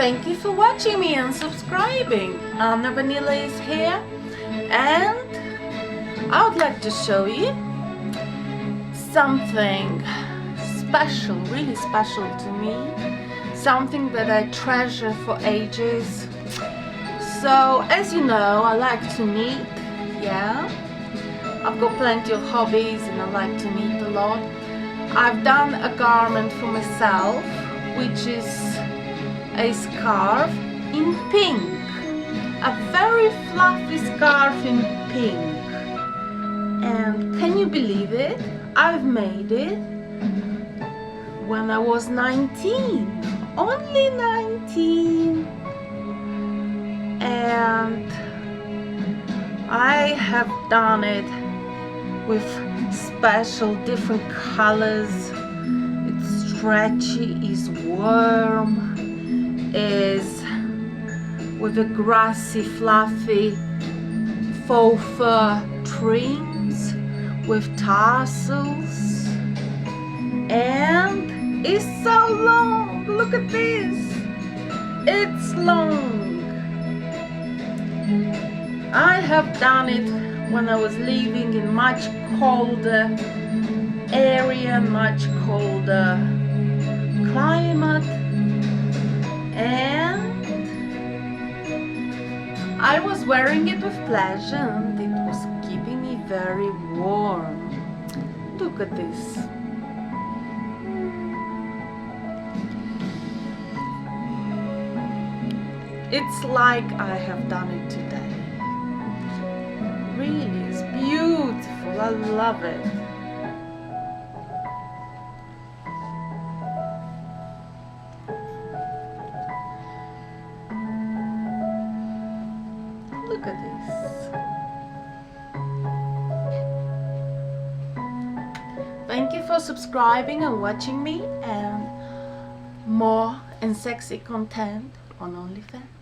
thank you for watching me and subscribing. Vanila is here, and I would like to show you something special, really special to me, something that I treasure for ages. So as you know, I like to knit. Yeah, I've got plenty of hobbies and I like to knit a lot. I've done a garment for myself, which is a scarf in pink, a very fluffy scarf in pink. And can you believe it? I've made it when I was 19, only 19, and I have done it with special different colors. It's stretchy, is warm, is with a grassy fluffy faux fur trims with tassels, and it's so long. Look at this, it's long. I have done it when I was living in much colder area, much colder climate, and I was wearing it with pleasure, and it was keeping me very warm. Look at this. It's like I have done it today. Really, it's beautiful. I love it. Look at this. Thank you for subscribing and watching me, and more and sexy content on OnlyFans.